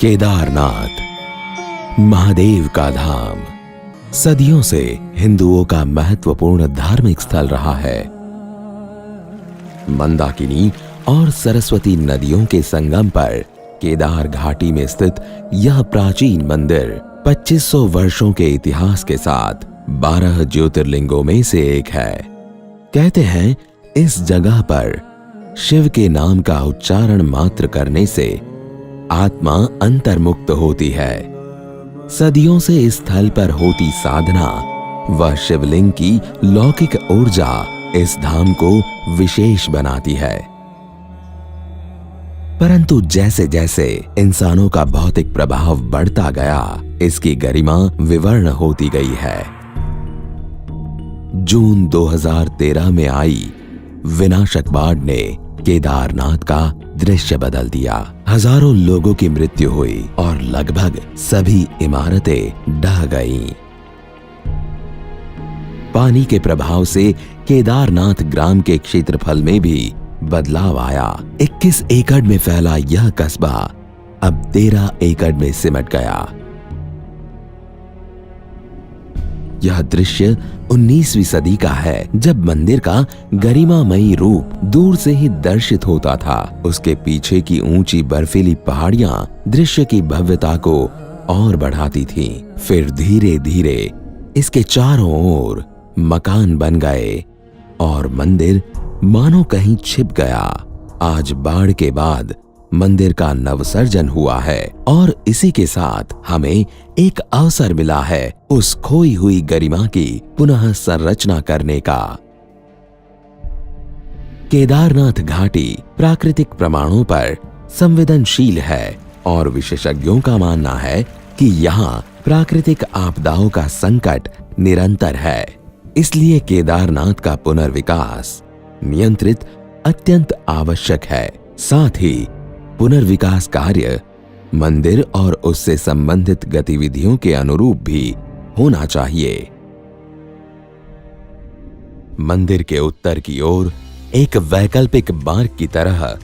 केदारनाथ महादेव का धाम सदियों से हिंदुओं का महत्वपूर्ण धार्मिक स्थल रहा है। मंदाकिनी और सरस्वती नदियों के संगम पर केदार घाटी में स्थित यह प्राचीन मंदिर 2500 वर्षों के इतिहास के साथ 12 ज्योतिर्लिंगों में से एक है। कहते हैं इस जगह पर शिव के नाम का उच्चारण मात्र करने से आत्मा अंतर्मुक्त होती है। सदियों से इस स्थल पर होती साधना व शिवलिंग की लौकिक ऊर्जा इस धाम को विशेष बनाती है। परंतु जैसे जैसे इंसानों का भौतिक प्रभाव बढ़ता गया, इसकी गरिमा विवर्ण होती गई है। जून 2013 में आई विनाशक बाढ़ ने केदारनाथ का दृश्य बदल दिया। हजारों लोगों की मृत्यु हुई और लगभग सभी इमारतें ढह गईं। पानी के प्रभाव से केदारनाथ ग्राम के क्षेत्रफल में भी बदलाव आया। 21 एकड़ में फैला यह कस्बा अब 13 एकड़ में सिमट गया। यह दृश्य 19वीं सदी का है, जब मंदिर का गरिमामयी रूप दूर से ही दर्शित होता था। उसके पीछे की ऊंची बर्फीली पहाड़ियां दृश्य की भव्यता को और बढ़ाती थीं। फिर धीरे धीरे इसके चारों ओर मकान बन गए और मंदिर मानो कहीं छिप गया। आज बाढ़ के बाद मंदिर का नवसर्जन हुआ है और इसी के साथ हमें एक अवसर मिला है उस खोई हुई गरिमा की पुनः संरचना करने का। केदारनाथ घाटी प्राकृतिक प्रमाणों पर संवेदनशील है और विशेषज्ञों का मानना है कि यहाँ प्राकृतिक आपदाओं का संकट निरंतर है। इसलिए केदारनाथ का पुनर्विकास नियंत्रित अत्यंत आवश्यक है। साथ ही पुनर्विकास कार्य मंदिर और उससे संबंधित गतिविधियों के अनुरूप भी होना चाहिए। मंदिर के उत्तर की ओर एक वैकल्पिक मार्ग की तरह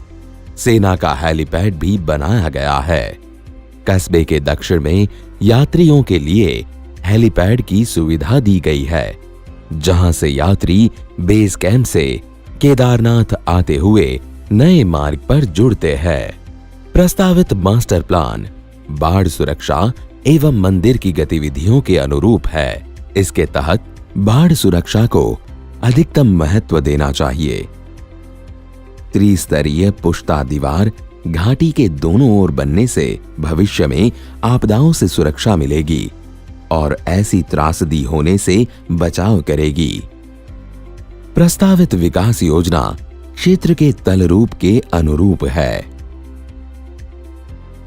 सेना का हेलीपैड भी बनाया गया है। कस्बे के दक्षिण में यात्रियों के लिए हेलीपैड की सुविधा दी गई है, जहां से यात्री बेस कैंप से केदारनाथ आते हुए नए मार्ग पर जुड़ते हैं। प्रस्तावित मास्टर प्लान बाढ़ सुरक्षा एवं मंदिर की गतिविधियों के अनुरूप है। इसके तहत बाढ़ सुरक्षा को अधिकतम महत्व देना चाहिए। त्रिस्तरीय पुश्ता दीवार घाटी के दोनों ओर बनने से भविष्य में आपदाओं से सुरक्षा मिलेगी और ऐसी त्रासदी होने से बचाव करेगी। प्रस्तावित विकास योजना क्षेत्र के तलरूप के अनुरूप है।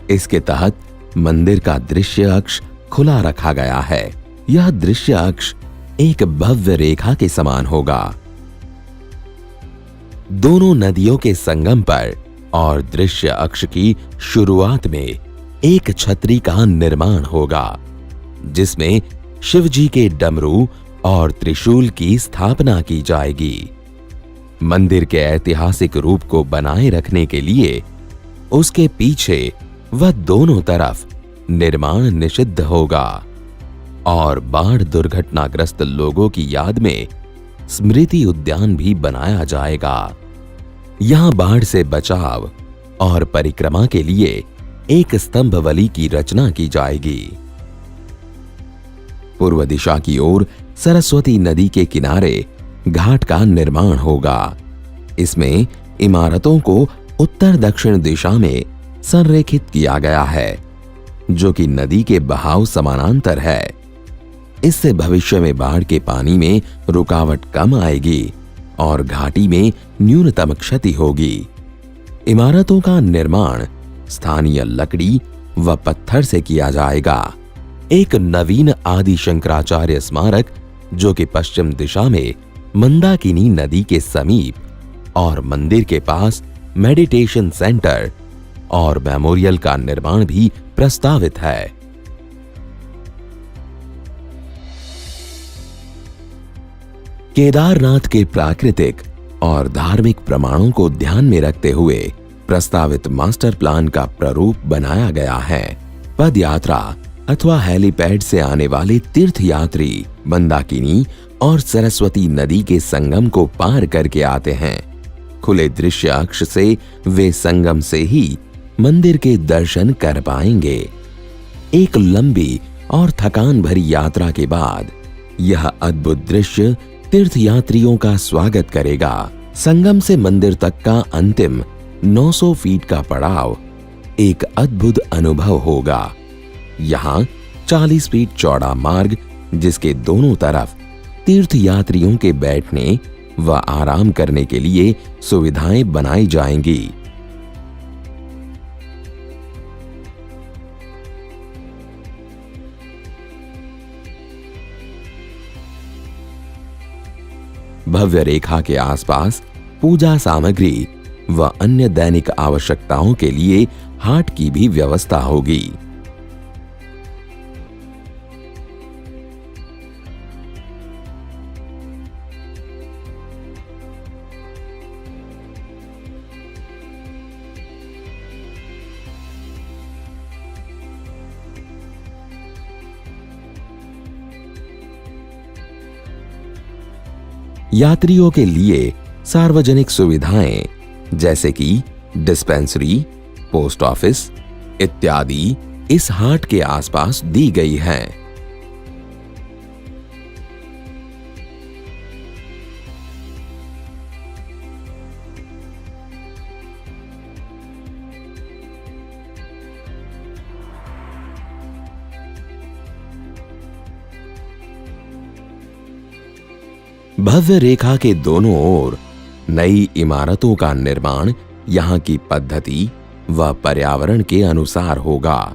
इसके तहत मंदिर का दृश्य अक्ष खुला रखा गया है। यह दृश्य अक्ष एक भव्य रेखा के समान होगा। दोनों नदियों के संगम पर और दृश्य अक्ष की शुरुआत में एक छतरी का निर्माण होगा, जिसमें शिवजी के डमरू और त्रिशूल की स्थापना की जाएगी। मंदिर के ऐतिहासिक रूप को बनाए रखने के लिए उसके पीछे व दोनों तरफ निर्माण निषिद्ध होगा और बाढ़ दुर्घटनाग्रस्त लोगों की याद में स्मृति उद्यान भी बनाया जाएगा। यहां बाढ़ से बचाव और परिक्रमा के लिए एक स्तंभवली की रचना की जाएगी। पूर्व दिशा की ओर सरस्वती नदी के किनारे घाट का निर्माण होगा। इसमें इमारतों को उत्तर दक्षिण दिशा में संरेखित किया गया है, जो कि नदी के बहाव समानांतर है। इससे भविष्य में बाढ़ के पानी में रुकावट कम आएगी और घाटी में न्यूनतम क्षति होगी। इमारतों का निर्माण स्थानीय लकड़ी व पत्थर से किया जाएगा। एक नवीन आदि शंकराचार्य स्मारक, जो कि पश्चिम दिशा में मंदाकिनी नदी के समीप और मंदिर के पास मेडिटेशन सेंटर और मेमोरियल का निर्माण भी प्रस्तावित है। केदारनाथ के प्राकृतिक और धार्मिक प्रमाणों को ध्यान में रखते हुए प्रस्तावित मास्टर प्लान का प्रारूप बनाया गया है। पद यात्रा अथवा हेलीपैड से आने वाले तीर्थ यात्री मंदाकिनी और सरस्वती नदी के संगम को पार करके आते हैं। खुले दृश्य अक्ष से वे संगम से ही मंदिर के दर्शन कर पाएंगे। एक लंबी और थकान भरी यात्रा के बाद यह अद्भुत दृश्य तीर्थयात्रियों का स्वागत करेगा। संगम से मंदिर तक का अंतिम 900 फीट का पड़ाव एक अद्भुत अनुभव होगा। यहाँ 40 फीट चौड़ा मार्ग, जिसके दोनों तरफ तीर्थयात्रियों के बैठने व आराम करने के लिए सुविधाएं बनाई जाएंगी। भव्य रेखा के आसपास पूजा सामग्री व अन्य दैनिक आवश्यकताओं के लिए हाट की भी व्यवस्था होगी। यात्रियों के लिए सार्वजनिक सुविधाएं जैसे कि डिस्पेंसरी, पोस्ट ऑफिस इत्यादि इस हाट के आसपास दी गई हैं। भव्य रेखा के दोनों ओर नई इमारतों का निर्माण यहाँ की पद्धति व पर्यावरण के अनुसार होगा।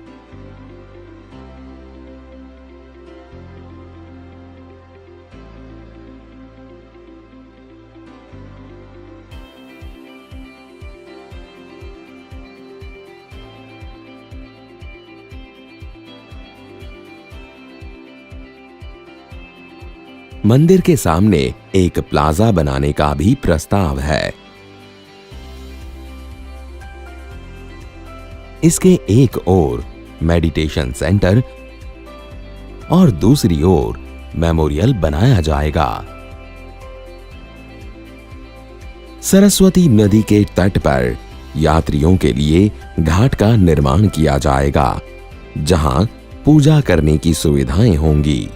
मंदिर के सामने एक प्लाजा बनाने का भी प्रस्ताव है। इसके एक ओर मेडिटेशन सेंटर और दूसरी ओर मेमोरियल बनाया जाएगा। सरस्वती नदी के तट पर यात्रियों के लिए घाट का निर्माण किया जाएगा, जहां पूजा करने की सुविधाएं होंगी।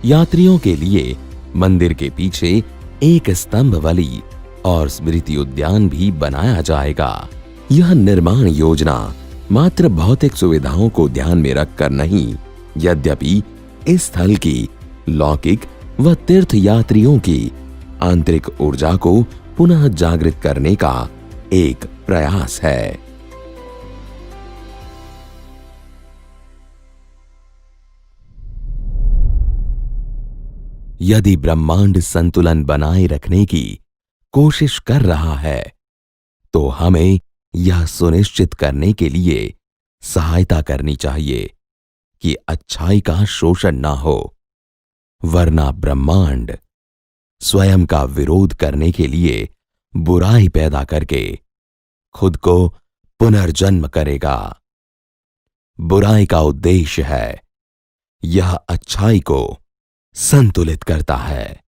यात्रियों के लिए मंदिर के पीछे एक स्तंभ वाली और स्मृति उद्यान भी बनाया जाएगा। यह निर्माण योजना मात्र भौतिक सुविधाओं को ध्यान में रखकर नहीं, यद्यपि इस स्थल की लौकिक व तीर्थ यात्रियों की आंतरिक ऊर्जा को पुनः जागृत करने का एक प्रयास है। यदि ब्रह्मांड संतुलन बनाए रखने की कोशिश कर रहा है, तो हमें यह सुनिश्चित करने के लिए सहायता करनी चाहिए कि अच्छाई का शोषण ना हो, वरना ब्रह्मांड स्वयं का विरोध करने के लिए बुराई पैदा करके खुद को पुनर्जन्म करेगा। बुराई का उद्देश्य है यह अच्छाई को संतुलित करता है।